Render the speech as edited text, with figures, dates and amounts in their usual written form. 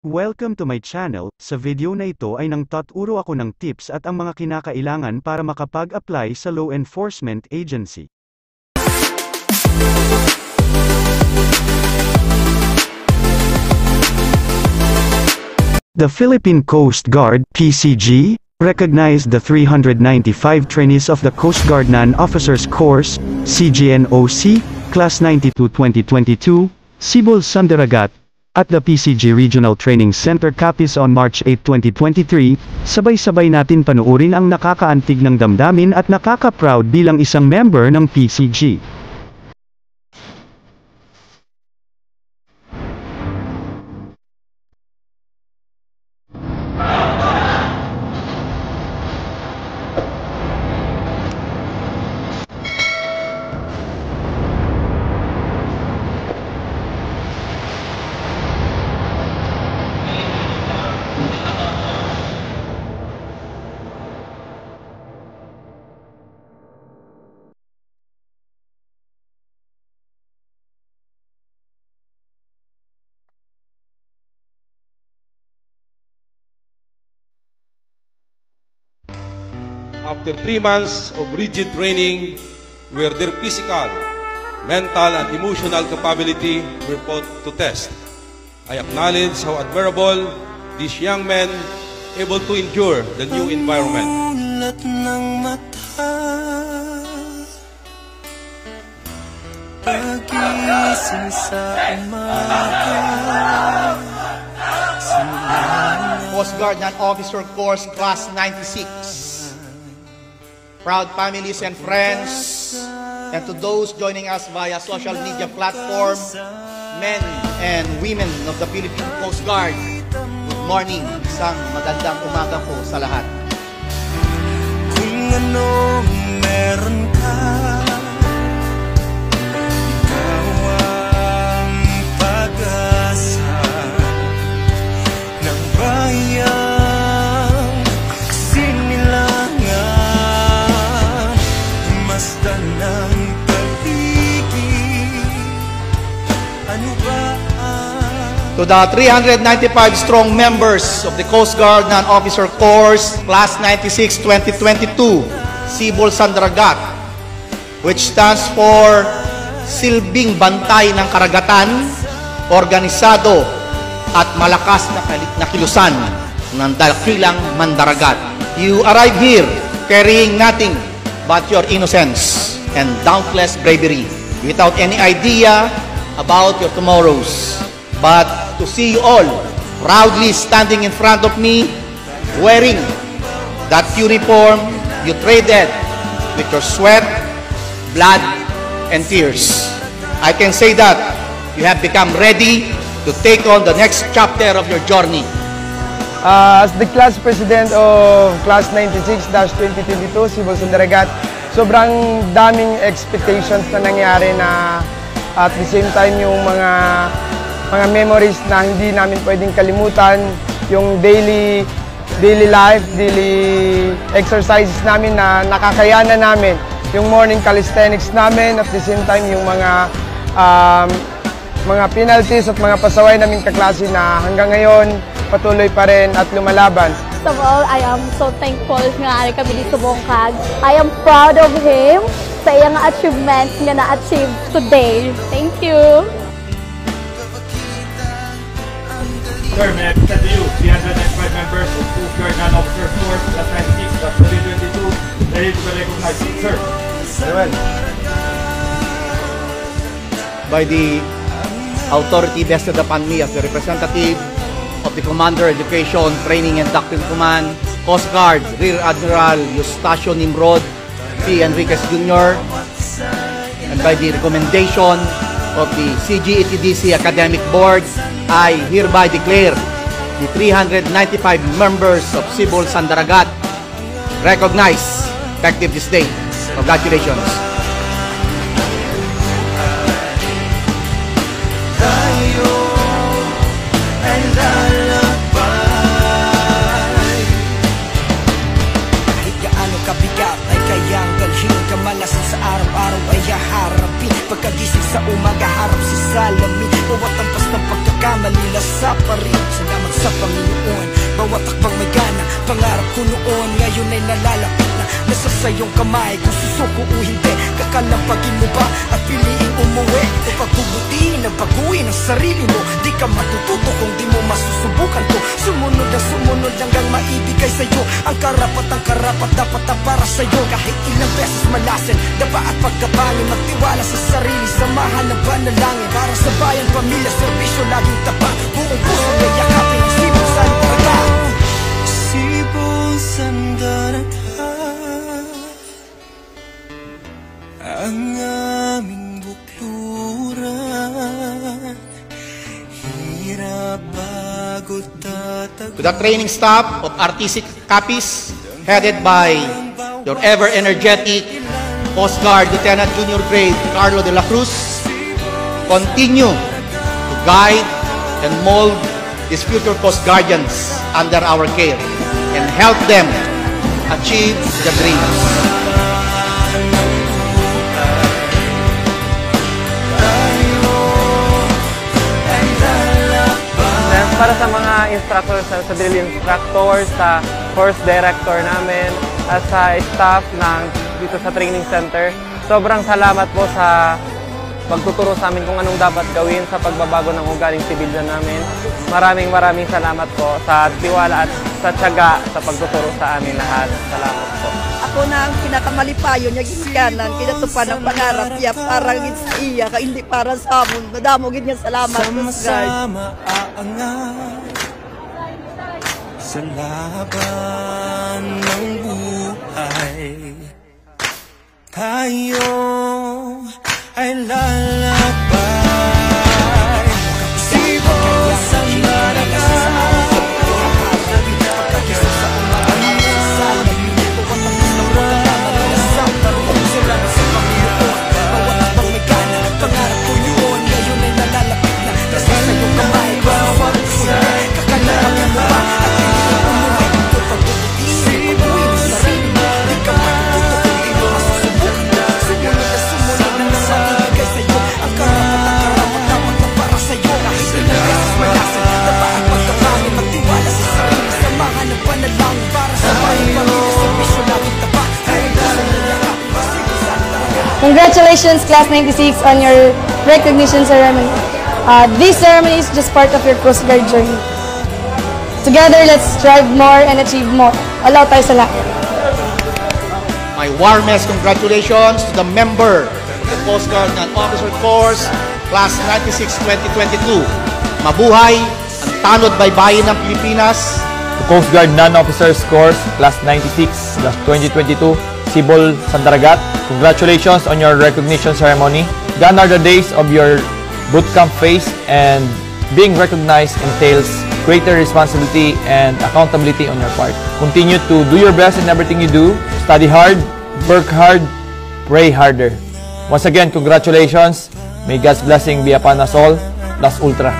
Welcome to my channel. Sa video na ito ay nangtaturo ako ng tips at ang mga kinakailangan para makapag-apply sa law enforcement agency. The Philippine Coast Guard, PCG, recognized the 395 trainees of the Coast Guard Non-Officers Course, CGNOC, Class 92-2022, Sibol Sandaragat, at the PCG Regional Training Center Capiz on March 8, 2023, sabay-sabay natin panuorin ang nakakaantig ng damdamin at nakaka-proud bilang isang member ng PCG. After 3 months of rigid training, where their physical, mental, and emotional capability were put to test, I acknowledge how admirable these young men able to endure the new environment. Coast Guard Non-Officer Course Class 96. Proud families and friends, and to those joining us via social media platform, men and women of the Philippine Coast Guard, good morning. Isang magandang umaga po sa lahat. Kung ano meron ka, ikaw ang pag-asa ng bayan. To the 395 strong members of the Coast Guard Non-Officer Course, Class 96-2022, Sibol Sandaragat, which stands for Silbing Bantay ng Karagatan, Organisado at Malakas na Kilusan ng Dakilang Mandaragat. You arrive here carrying nothing but your innocence and dauntless bravery, without any idea about your tomorrows. But to see you all proudly standing in front of me, wearing that uniform you traded with your sweat, blood, and tears, I can say that you have become ready to take on the next chapter of your journey. As the class president of Class 96-2022, Sibol Sandaragat, sobrang daming expectations na nangyari na at the same time yung mga memories na hindi namin pwedeng kalimutan, yung daily life, daily exercises namin na nakakayanan namin, yung morning calisthenics namin, at the same time yung mga penalties at mga pasaway namin kaklase na hanggang ngayon patuloy pa rin at lumalaban. First of all, I am so thankful nga kami dito Bongkag. I am proud of him sa iyang achievements nga na-achieve today. Thank you. Sir, may I present to you 395 members of Coast Guard Non-Officer Course Class 96-2022 ready to be recognized. Sir. Very well. By the authority vested upon me as the representative of the Commander Education, Training and Doctrine Command, Coast Guard, Rear Admiral Eustacio Nimrod C. Enriquez Jr., and by the recommendation of the CGETDC Academic Board, I hereby declare the 395 members of Sibol Sandaragat recognized effective this day. Congratulations. Sa araw-araw ay haharapin. Pagkagising sa umaga, harap sa salamin. Bawat ang pas ng pagkakita nagkamali, lasa pa rin. Salamat sa Panginoon. Bawat akbang may gana, pangarap ko noon, ngayon ay nalalapit na. Nasa sayong kamay, kung susuko o hindi. Kakalampagin mo ba at piliin umuwi? O pagbubutiin ang baguhin ang sarili mo. Di ka matututo kung di mo masusubukan to. Sumunod na sumunod hanggang maibigay sa'yo ang karapat dapat na para sa'yo. Kahit ilang beses malasin, daba at pagkabangin, magtiwala sa sarili, samahan ng panalangin. Para sa bayan, pamilya, serbisyo, laging tapat. Buong puso may yakapin ang Cebu Sandaragat. Cebu Sandaragat, ang aming bukluran. Hirap bago tatag. To the training staff of RTC Capiz, headed by your ever-energetic Coast Guard Lieutenant Junior Grade Carlo de la Cruz, continue to guide and mold these future Coast Guardians under our care and help them achieve their dreams. Para sa mga instructors, sa drill instructors, sa course director namin, at sa staff dito sa training center, sobrang salamat po sa pagtuturo sa amin kung anong dapat gawin sa pagbabago ng ugaling sibilyan namin. Maraming salamat po sa tiwala at sa tiyaga sa pagtuturo sa amin lahat. Salamat po. Ako na ang pinakamalipayo niya ginikanan, kinatupan ng pangarap niya para sa iya, hindi para sa amon. Madamo gid niya salamat, Coast Guard. Sama-sama aangat sa laban ng buhay. Tayo ay lalakbay. Cebu Sandaragat, Congratulations, Class 96, on your recognition ceremony. This ceremony is just part of your Coast Guard journey. Together, let's strive more and achieve more. Allow tayo sa lahat. My warmest congratulations to the member of the Coast Guard Non-Officer Course, Class 96-2022. Mabuhay ang tanod baybayin ng Pilipinas. The Coast Guard Non-Officers Course, Class 96-2022, Cebu Sandaragat. Congratulations on your recognition ceremony. Gone are the days of your bootcamp phase, and being recognized entails greater responsibility and accountability on your part. Continue to do your best in everything you do. Study hard, work hard, pray harder. Once again, congratulations. May God's blessing be upon us all. Plus Ultra.